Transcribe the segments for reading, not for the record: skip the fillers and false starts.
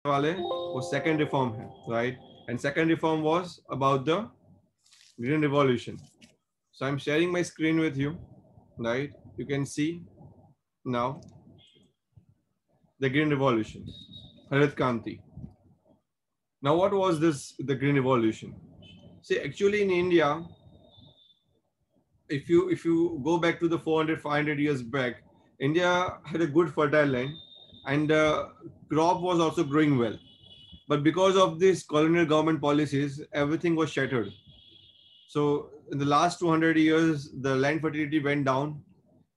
वाले वो second reform है, right? And second reform was about the Green Revolution. So I'm sharing my screen with you, right? You can see now the Green Revolution, Harit Kanti. Now, what was this, the Green Revolution? See, actually in India, if you go back to the 400, 500 years back, India had a good fertile land and crop was also growing well. But because of these colonial government policies, everything was shattered. So in the last 200 years, the land fertility went down.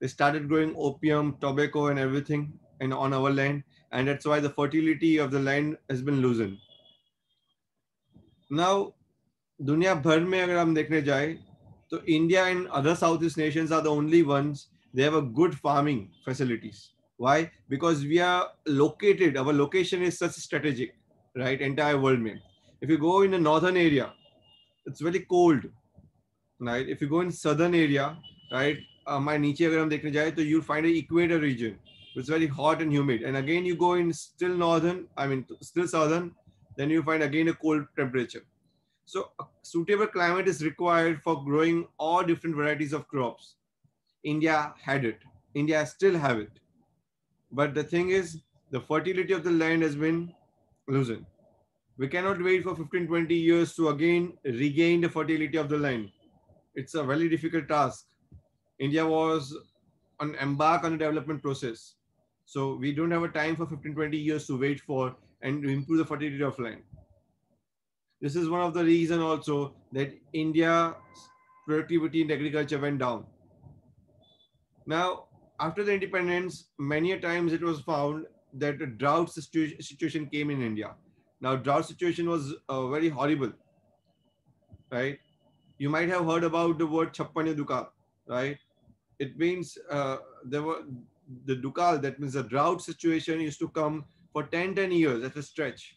They started growing opium, tobacco, and everything on our land, and that's why the fertility of the land has been loosened. Now, दुनिया भर में अगर हम देखने जाए तो India and other Southeast nations are the only ones they have a good farming facilities. Why? Because we are located, our location is such strategic, right? Entire world में. If you go in the northern area, it's very cold, right? If you go in southern area, right? हमारे नीचे अगर हम देखने जाए तो you'll find an equator region. It's very hot and humid. And again, you go in still northern, still southern, then you find again a cold temperature. So a suitable climate is required for growing all different varieties of crops. India had it. India still have it. But the thing is, the fertility of the land has been loosened. We cannot wait for 15, 20 years to again regain the fertility of the land. It's a very difficult task. India was embark on a development process. So we don't have a time for 15, 20 years to wait for and to improve the fertility of land. This is one of the reasons also that India's productivity in agriculture went down. Now, after the independence, many a times it was found that a drought situation came in India. Now, drought situation was very horrible, right? You might have heard about the word Chappanya Dukal, right? It means there were the Dukal, that means the drought situation used to come for 10 years at a stretch.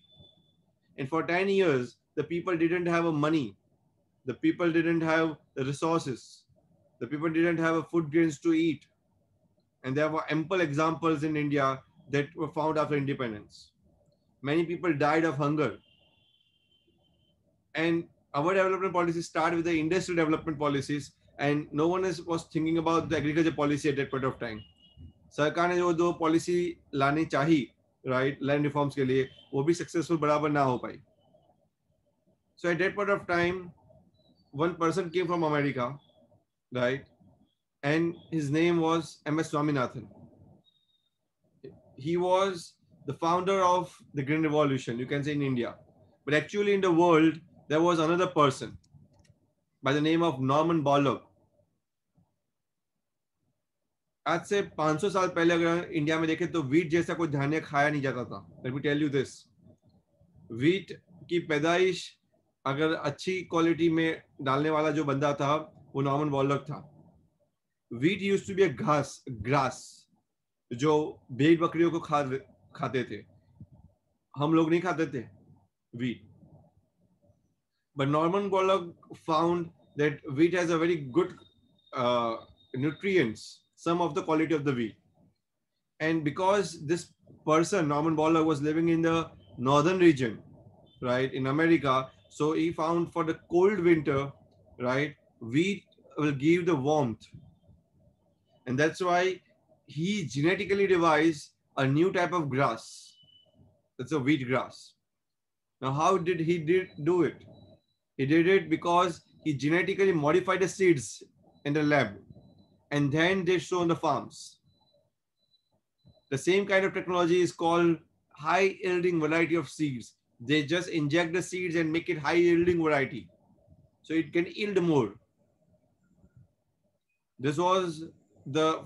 And for 10 years, the people didn't have a money. The people didn't have the resources. The people didn't have a food grains to eat. And there were ample examples in India that were found after independence. Many people died of hunger. And our development policies start with the industrial development policies, and no one was thinking about the agriculture policy at that point of time. सरकार ने जो policy लानी चाहिए, right, land reforms के लिए, वो भी successful बराबर ना हो पाई. So at that point of time, one person came from America, right, and his name was M.S. Swaminathan. He was the founder of the Green Revolution, you can say, in India. But actually in the world, there was another person by the name of Norman Borlaug. आज से 500 साल पहले अगर India में देखें तो wheat जैसा कोई धान्य खाया नहीं जाता था. Let me tell you this, wheat की पैदाइश अगर अच्छी क्वालिटी में डालने वाला जो बंदा था वो नॉर्मन बॉर्लॉग था. Wheat used to be a grass जो भेड़ बकरियों को खाते थे. हम लोग नहीं खाते थे wheat. But Norman Borlaug found that wheat has a very good nutrients, some of the quality of the wheat. And because this person, Norman Borlaug, was living in the northern region, right, in America, so he found for the cold winter, right, wheat will give the warmth. And that's why he genetically devised a new type of grass. That's a wheat grass. Now, how did he do it? He did it because he genetically modified the seeds in the lab and then they show on the farms. The same kind of technology is called high yielding variety of seeds. They just inject the seeds and make it high yielding variety, so it can yield more. This was the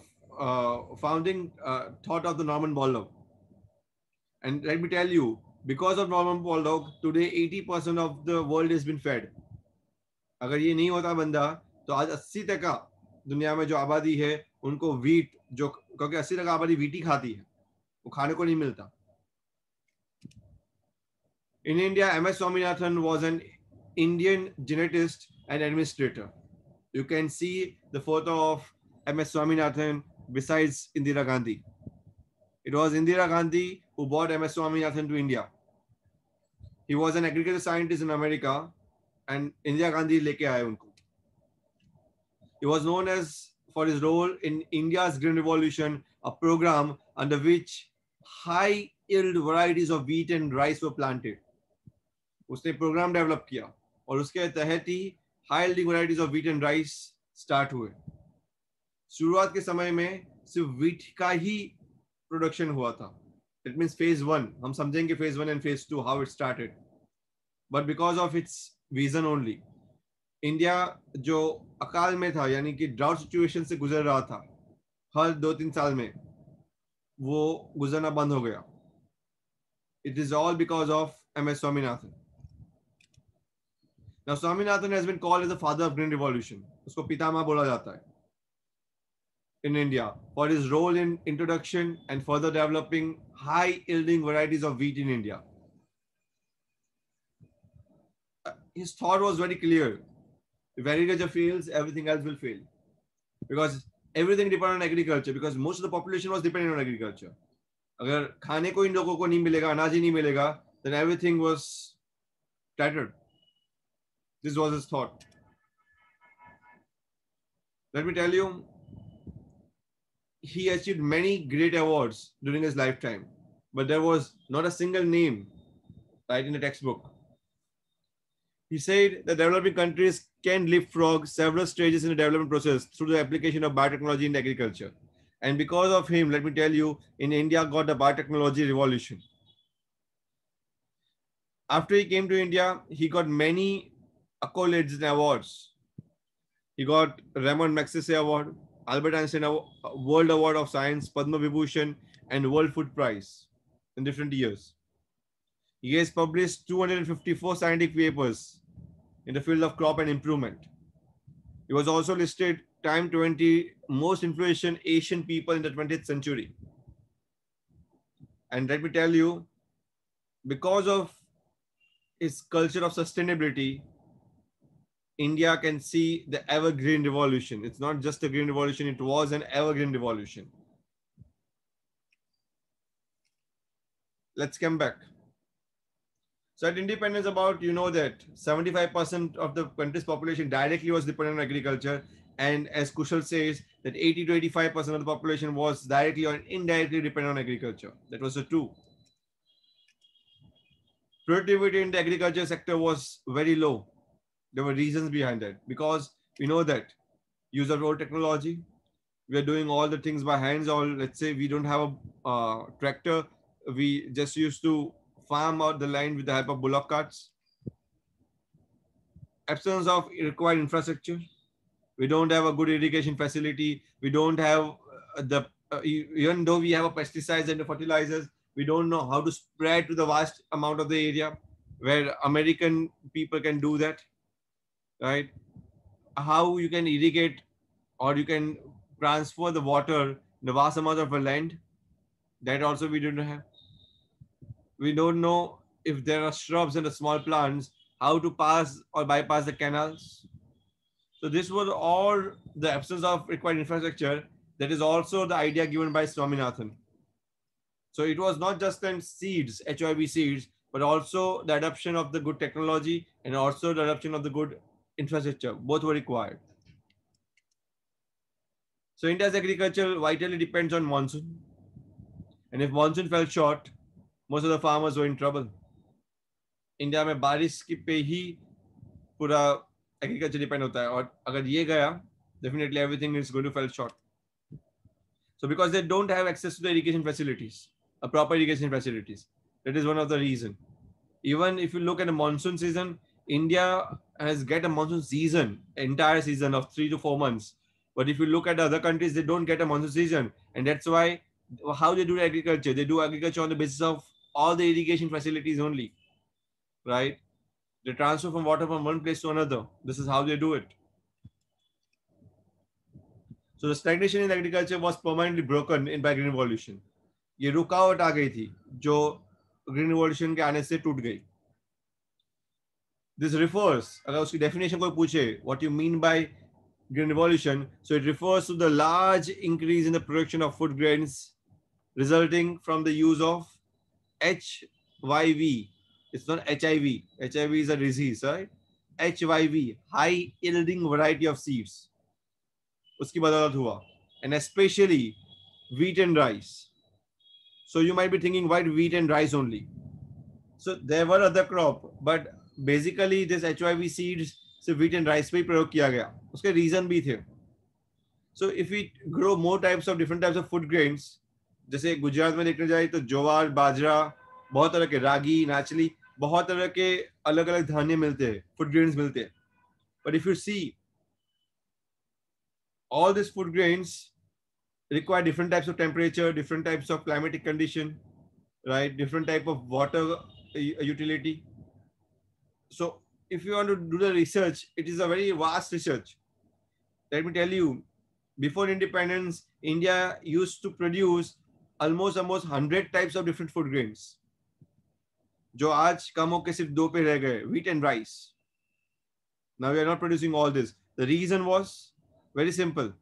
founding thought of the Norman Borlaug. And let me tell you, because of Norman Borlaug, today 80% of the world has been fed. अगर ये नहीं होता बंदा तो आज 80% दुनिया में जो आबादी है उनको वीट, जो क्योंकि 80% आबादी वीट ही खाती है, वो खाने को नहीं मिलता. In India, M.S. Swaminathan was an Indian genetist and administrator. You can see the photo of M.S. Swaminathan besides Indira Gandhi. It was Indira Gandhi who brought M.S. Swaminathan to India. He was an agriculture scientist in America, and Indira Gandhi leke aaya unko. He was known as for his role in India's Green Revolution, a program under which high yield varieties of wheat and rice were planted. उसने program develop किया और उसके तहत ही high yielding varieties of wheat and rice start हुए. शुरुआत के समय में सिर्फ व्हीट का ही प्रोडक्शन हुआ था. It means phase 1. हम समझेंगे phase 1 and phase 2 how it started. But because of its vision only, India जो अकाल में था, यानी कि ड्राउट सिचुएशन से गुजर रहा था हर 2-3 साल में, वो गुजरना बंद हो गया. It is all because of MS Swaminathan. Now Swaminathan has been called as the father of Green Revolution. उसको पितामह बोला जाता है in India for his role in introduction and further developing high yielding varieties of wheat in India. His thought was very clear. If agriculture fails, everything else will fail. Because everything depended on agriculture, because most of the population was dependent on agriculture. अगर खाने को इन लोगों को नहीं मिलेगा, अनाज ही नहीं मिलेगा, then everything was tattered. This was his thought. Let me tell you, he achieved many great awards during his lifetime, but there was not a single name right in the textbook. He said that developing countries can leapfrog several stages in the development process through the application of biotechnology in agriculture. And because of him, let me tell you, in India got the biotechnology revolution. After he came to India, he got many accolades and awards. He got Raymond Magsaysay Award, Albert Einstein World Award of Science, Padma Vibhushan, and World Food Prize in different years. He has published 254 scientific papers in the field of crop and improvement. He was also listed Time 20 most influential Asian people in the 20th century. And let me tell you, because of his culture of sustainability, India can see the evergreen revolution. It's not just a green revolution, it was an evergreen revolution. Let's come back. So at independence, about, you know, that 75% of the country's population directly was dependent on agriculture. And as Kushal says, that 80 to 85% of the population was directly or indirectly dependent on agriculture. That was true. Productivity in the agriculture sector was very low. There were reasons behind that, because we know that use of old technology, we are doing all the things by hands, or let's say we don't have a tractor, we just used to farm out the land with the help of bullock carts. Absence of required infrastructure. We don't have a good irrigation facility. We don't have even though we have a pesticides and the fertilizers, we don't know how to spread to the vast amount of the area where American people can do that, right? How you can irrigate or you can transfer the water in the vast amount of a land, that also we don't have. We don't know if there are shrubs and the small plants, how to pass or bypass the canals. So this was all the absence of required infrastructure. That is also the idea given by Swaminathan. So it was not just in seeds, HYB seeds, but also the adoption of the good technology and also the adoption of the good infrastructure. Both were required. So India's agriculture vitally depends on monsoon. And if monsoon fell short, most of the farmers were in trouble. India में बारिश की पे ही पूरा agriculture depend होता है, और अगर ये गया, definitely everything is going to fall short. So because they don't have access to the irrigation facilities, proper irrigation facilities, that is one of the reason. Even if you look at the monsoon season, India has get a monsoon season, entire season of 3 to 4 months. But if you look at the other countries, they don't get a monsoon season, and that's why how they do agriculture. They do agriculture on the basis of all the irrigation facilities only, right? They transfer from water from one place to another. This is how they do it. So the stagnation in agriculture was permanently broken in by Green Revolution. ये रुकावट आ गई थी जो Green Revolution के आने से टूट गई. This refers, अगर उसकी definition कोई पूछे, what you mean by Green Revolution? So it refers to the large increase in the production of food grains resulting from the use of HYV, It's not HIV. HIV is a disease, right? HYV, high yielding variety of seeds. Uski badalat hua. And especially wheat and rice. So you might be thinking, why wheat and rice only? So there were other crop, but basically this HYV seeds से wheat and rice पे ही प्रयोग किया गया. उसके reason भी थे. So if we grow more types of different types of food grains, जैसे गुजरात में देखने जाए तो ज्वार, बाजरा, बहुत तरह के रागी, नाचली, बहुत तरह के अलग अलग धान्य मिलते हैं, food grains मिलते हैं. But if you see, all these food grains require different types of temperature, different types of climatic condition, right? Different type of water utility. So if you want to do the research, it is a very vast research. Let me tell you, before independence, India used to produce almost 100 types of different food grains. जो आज कम होके सिर्फ दो पे रह गए, wheat and rice. Now we are not producing all this. The reason was very simple,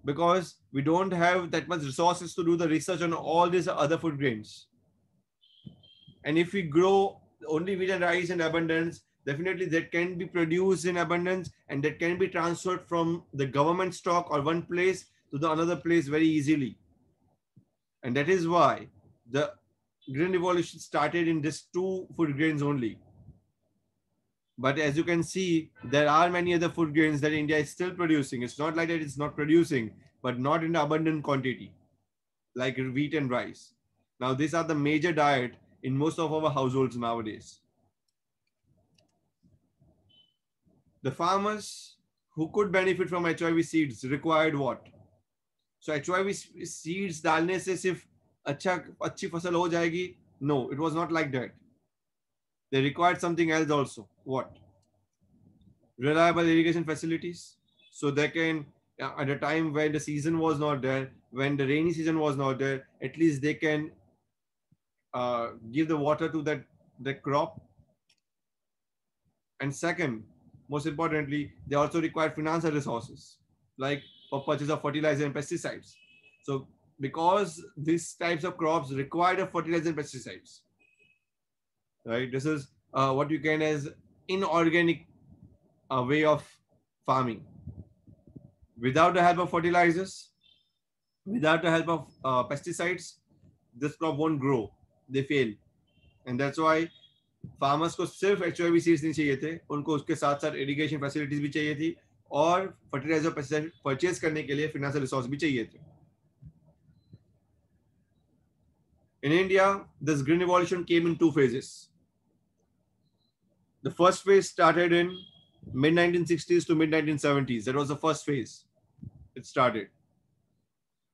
because we don't have that much resources to do the research on all these other food grains. And if we grow only wheat and rice in abundance, definitely that can be produced in abundance and that can be transferred from the government stock or one place to the another place very easily. And that is why the green revolution started in these two food grains only. But as you can see, there are many other food grains that India is still producing. It's not like that it's not producing, but not in abundant quantity, like wheat and rice. Now, these are the major diet in most of our households nowadays. The farmers who could benefit from HYV seeds required what? So HYV seeds डालने से सिर्फ अच्छी फसल हो जाएगी? No, it was not like that. They required something else also. What? Reliable irrigation facilities. So they can, at a time when the season was not there, when the rainy season was not there, at least they can give the water to that crop. And second, most importantly, they also require financial resources, like for purchase of fertilizer and pesticides. So because these types of crops require the fertilizer and pesticides, right? This is what you can as inorganic way of farming. Without the help of fertilizers, without the help of pesticides, this crop won't grow. They fail. And that's why farmers को सिर्फ HYV seeds नहीं चाहिए थे, उनको उसके साथ साथ irrigation facilities भी चाहिए थी और फर्टिलाइजर पेस्टिसाइड परचेज करने के लिए फाइनेंशियल रिसोर्स भी चाहिए थे. In India, this green revolution came in two phases. The first phase started in mid 1960s to mid 1970s. That was the first phase. It started.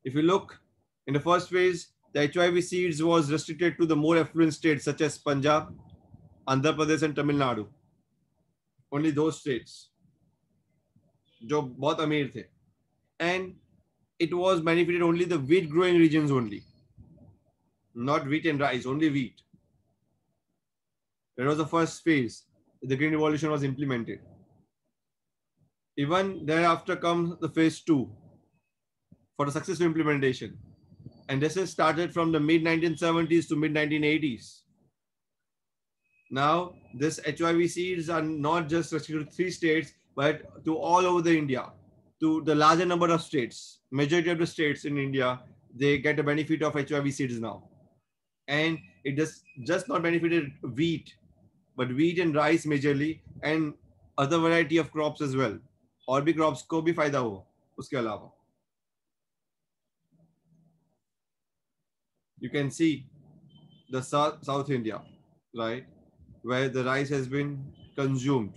If you look in the first phase, the HYV seeds was restricted to the more affluent states such as Punjab, Andhra Pradesh and Tamil Nadu. Only those states जो बहुत अमीर थे. And it was benefited only the wheat growing regions only. Not wheat and rice, only wheat. That was the first phase. The Green Revolution was implemented. Even thereafter comes the phase 2 for the successful implementation. And this is started from the mid 1970s to mid 1980s. Now, this HYV seeds are not just restricted to 3 states, but to all over the India, to the larger number of states. Majority of the states in India, they get the benefit of HYV seeds now. And it does just not benefited wheat, but wheat and rice majorly, and other variety of crops as well. और भी crops को भी फायदा हो उसके अलावा. You can see the South India, right, where the rice has been consumed,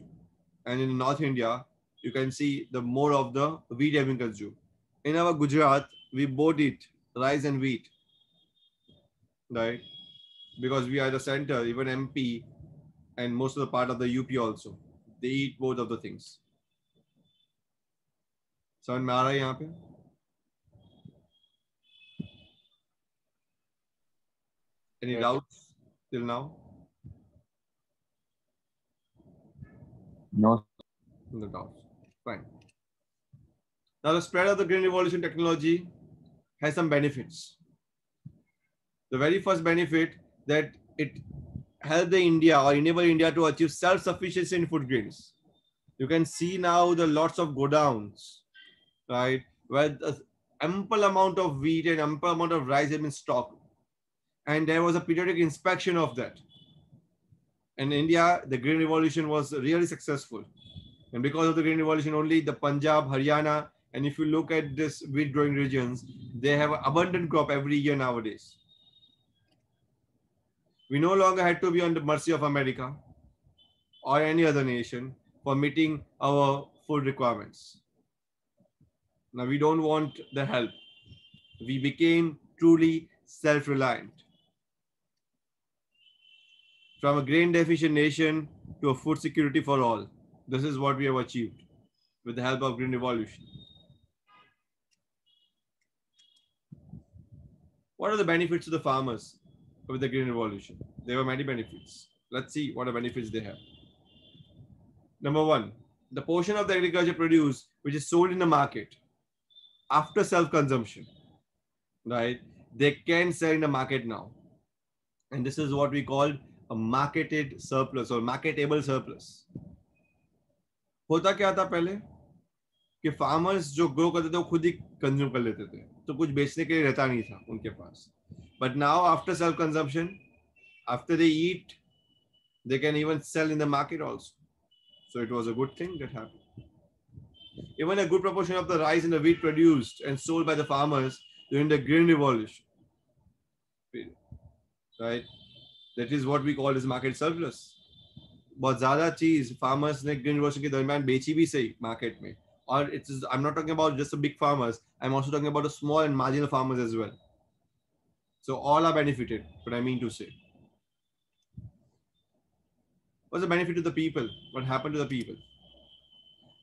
and in North India, you can see the more of the wheat has been consumed. In our Gujarat, we both eat rice and wheat, right? Because we are the center, even MP and most of the part of the UP also, they eat both of the things. समझ में आ रहा है यहाँ पे? Any doubts till now? No. No doubts. Fine. Now the spread of the Green Revolution technology has some benefits. The very first benefit that it help the India or enable India to achieve self-sufficiency in food grains. You can see now the lots of godowns, right, where the ample amount of wheat and ample amount of rice have been stocked, and there was a periodic inspection of that. In India, the Green Revolution was really successful, and because of the Green Revolution, only the Punjab, Haryana, and if you look at this wheat growing regions, they have an abundant crop every year nowadays. We no longer had to be on the mercy of America or any other nation for meeting our food requirements. Now we don't want the help. We became truly self-reliant. From a grain deficient nation to a food security for all. This is what we have achieved with the help of Green Revolution. What are the benefits to the farmers with the Green Revolution? There were many benefits. Let's see what are benefits they have. Number one, the portion of the agriculture produce which is sold in the market after self-consumption, right? They can sell in the market now. And this is what we call a marketed surplus or marketable surplus. होता क्या था पहले कि farmers जो grow करते थे वो खुद ही कंज्यूम कर लेते थे, तो कुछ बेचने के लिए रहता नहीं था उनके पास. But now after self consumption, after they eat, they can even sell in the market also. So it was a good thing that happened. Even a good proportion of the rice and the wheat produced and sold by the farmers during the Green Revolution, right? That is what we call as market surplus. बहुत ज़्यादा चीज farmers ने Green Revolution के दरमियान बेची भी सही market में. Or it is, I'm not talking about just the big farmers. I'm also talking about the small and marginal farmers as well. So all are benefited. What I mean to say. What's the benefit to the people? What happened to the people?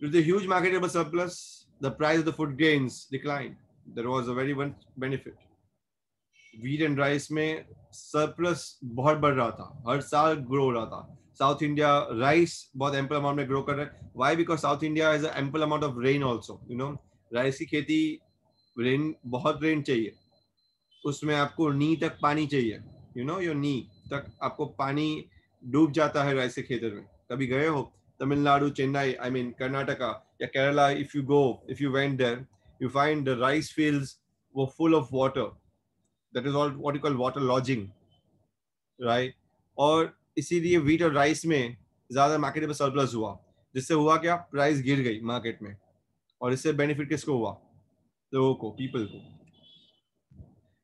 With the huge marketable surplus, the price of the food grains declined. There was a very one benefit. Wheat and rice में surplus बहुत बढ़ रहा था, हर साल grow हो रहा था. South India rice बहुत ample amount में grow कर रहा है. Why? Because South India has an ample amount of rain also. You know, rice की खेती rain बहुत rain चाहिए. उसमें आपको नी तक पानी चाहिए. You know, your knee तक आपको पानी डूब जाता है राइस के खेतर में. कभी गए हो तमिलनाडु, चेन्नई, I mean कर्नाटका या Kerala? If you went there, you find the rice fields were full of water. That is all what you call water lodging, right? और इसीलिए wheat और rice में ज़्यादा marketable surplus हुआ, जिससे हुआ क्या, प्राइस गिर गई मार्केट में. और इससे बेनिफिट किसको हुआ? लोगों को, पीपल को.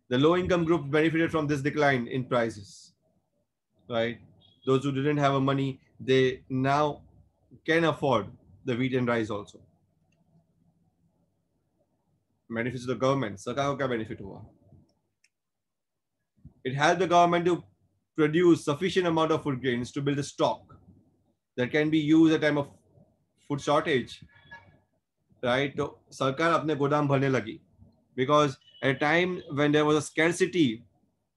The low income group benefited from this decline in prices, right? Those who didn't have money, they now can afford the wheat and rice also. Benefits to the government. सरकार को क्या benefit हुआ? It helped the government to produce sufficient amount of food grains to build a stock that can be used at time of food shortage, right? तो सरकार अपने गोदाम भरने लगी, because at a time when there was a scarcity,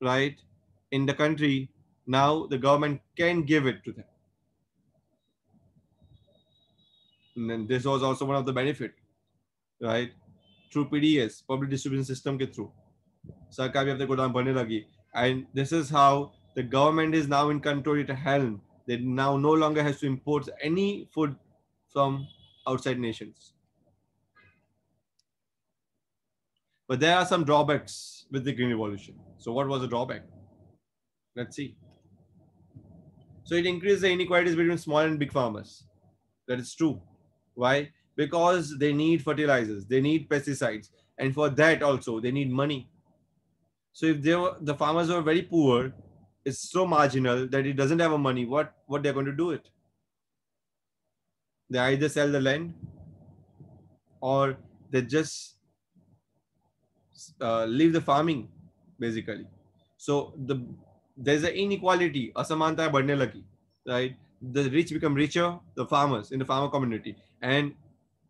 right, in the country, now the government can give it to them. And then this was also one of the benefit, right? Through PDS, public distribution system के through, सरकार भी अपने गोदाम भरने लगी. And this is how the government is now in control at a helm. They now no longer has to import any food from outside nations. But there are some drawbacks with the Green Revolution. So what was the drawback? Let's see. So it increased the inequalities between small and big farmers. That is true. Why? Because they need fertilizers, they need pesticides, and for that also they need money. So if the farmers were very poor, it's so marginal that it doesn't have a money, what they're going to do it? They either sell the land or they just leave the farming basically. So there's an inequality, asamanta badne lagi, right? The rich become richer, the farmers in the farmer community, and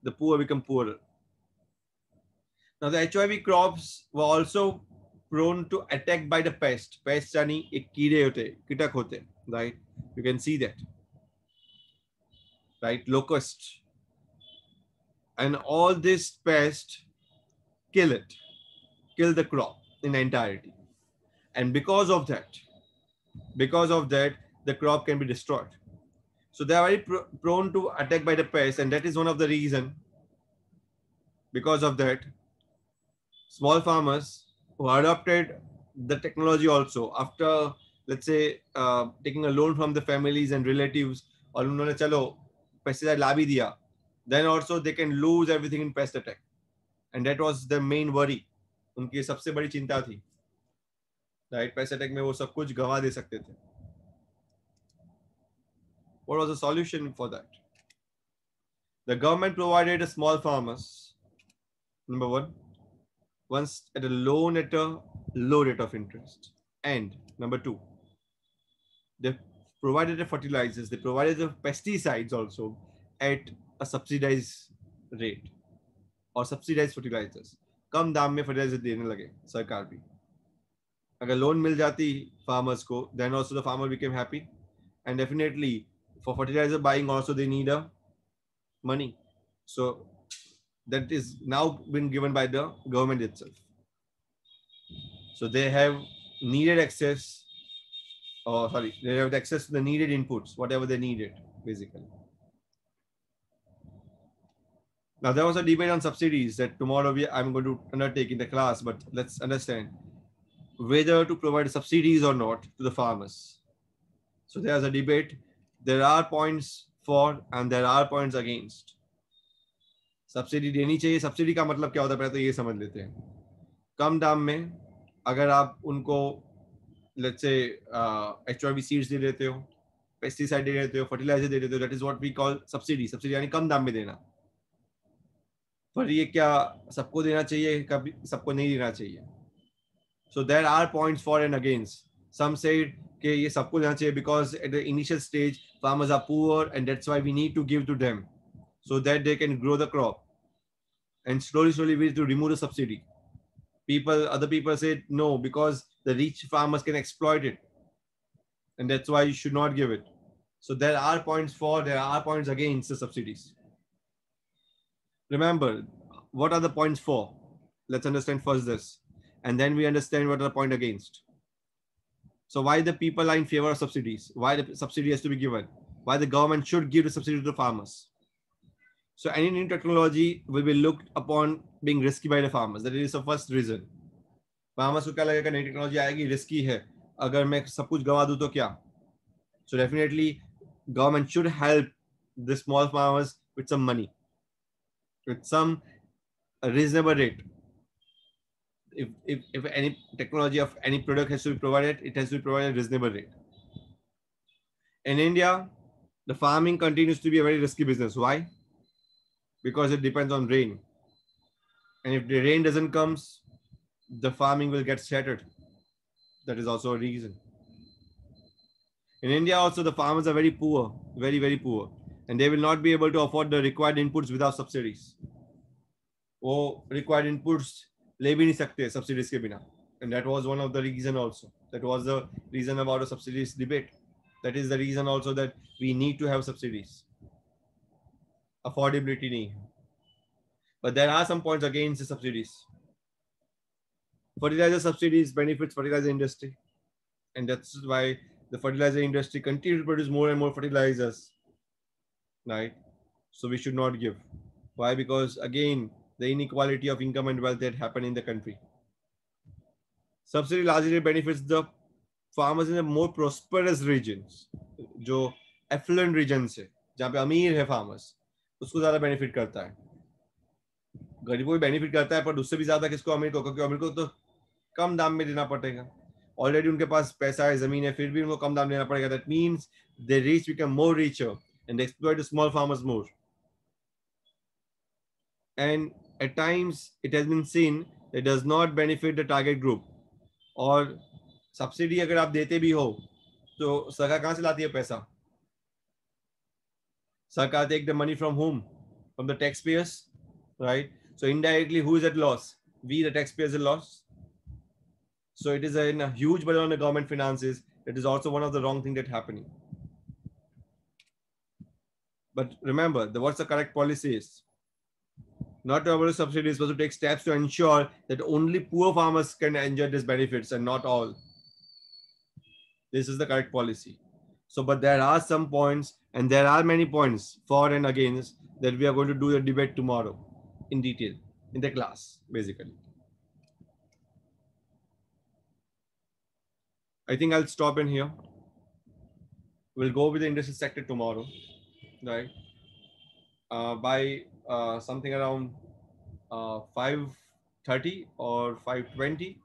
the poor become poorer. Now the HIV crops were also prone to attack by the pest. Pest यानी एक कीड़े होते, कीटक होते, right? You can see that, right? Locust, and all this pest kill the crop in entirety. And because of that, the crop can be destroyed. So they are very prone to attack by the pests, and that is one of the reason. Because of that, small farmers who adopted the technology also after, let's say, taking a loan from the families and relatives, और उन्होंने चलो pesticide ला भी दिया, then also they can lose everything in pest attack, and that was the main worry. उनकी सबसे बड़ी चिंता थी, right? Pest attack में वो सब कुछ गंवा दे सकते थे. What was the solution for that? The government provided a small farmers, number one, once at a loan at a low rate of interest. And number two, they provided the fertilizers, they provided the pesticides also at a subsidized rate or subsidized fertilizers. कम दाम में fertilizer देने लगे सरकार भी. अगर loan मिल जाती farmers को, then also the farmer became happy. And definitely for fertilizer buying also they need a money. So that is now been given by the government itself. So they have needed access, they have access to the needed inputs, whatever they needed, basically. Now there was a debate on subsidies that tomorrow I'm going to undertake in the class, but let's understand whether to provide subsidies or not to the farmers. So there's a debate. There are points for and there are points against. Subsidy देनी चाहिए. Subsidy का मतलब क्या होता है पहले तो ये समझ लेते हैं. कम दाम में अगर आप उनको लेट्स से HYV सीड्स दे देते हो, पेस्टिसाइड दे देते हो, फर्टिलाइजर दे देते हो, that is what we call subsidy. Subsidy यानी कम दाम में देना. पर ये क्या सबको देना चाहिए, कभी सबको नहीं देना चाहिए. So there are points for and against. Some say कि ये सबको देना चाहिए because at the initial stage farmers are poor and that's why we need to give to them so that they can grow the crop. And slowly we need to remove the subsidy. Other people say no, because the rich farmers can exploit it, and that's why you should not give it. So there are points for, there are points against the subsidies. Remember, what are the points for? Let's understand first this, and then we understand what are the point against. So why the people are in favor of subsidies? Why the subsidy has to be given? Why the government should give the subsidy to the farmers? So any new technology will be looked upon being risky by the farmers. That is the first reason. Farmers को क्या लगेगा नई technology आएगी, risky है, अगर मैं सब कुछ गवा दूं तो क्या? So definitely government should help the small farmers with some money, with some reasonable rate. If any technology of any product has to be provided, it has to be provided at a reasonable rate. In India, the farming continues to be a very risky business. Why? Because it depends on rain. And if the rain doesn't come, the farming will get shattered. That is also a reason. In India also, the farmers are very poor, very, very poor. And they will not be able to afford the required inputs without subsidies. वो required inputs ले भी नहीं सकते subsidies के बिना. And that was one of the reason also. That was the reason about the subsidies debate. That is the reason also that we need to have subsidies. Affordability nahi. But there are some points against the subsidies. Fertilizer subsidies benefits fertilizer industry, and that's why the fertilizer industry continue to produce more and more fertilizers, right? So we should not give. Why? Because again, the inequality of income and wealth that happen in the country. Subsidy largely benefits the farmers in the more prosperous regions, जो affluent regions है, जहाँ पे अमीर है farmers, उसको ज्यादा benefit करता है. गरीबों को बेनिफिट करता है, पर उससे भी ज्यादा किसको? अमीर को, क्योंकि अमीर को तो कम दाम में देना पड़ेगा. ऑलरेडी उनके पास पैसा है, जमीन है, फिर भी उनको कम दाम देना पड़ेगा. That means they rich become more richer and they exploit the small farmers more. And at times it has been seen it does not benefit the target group. और सब्सिडी अगर आप देते भी हो तो सरकार कहाँ से लाती है पैसा? सरकार take the money from whom? From the taxpayers, right? So indirectly, who is at loss? We, the taxpayers, are lost. So it is a huge burden on the government finances. It is also one of the wrong things that happening. But remember, what's the correct policy is? Not to abolish subsidies, but to take steps to ensure that only poor farmers can enjoy these benefits and not all. This is the correct policy. So, but there are some points, and there are many points for and against, that we are going to do the debate tomorrow in detail in the class, basically. I think I'll stop in here. We'll go with the industrial sector tomorrow, right? By something around 5:30 or 5:20,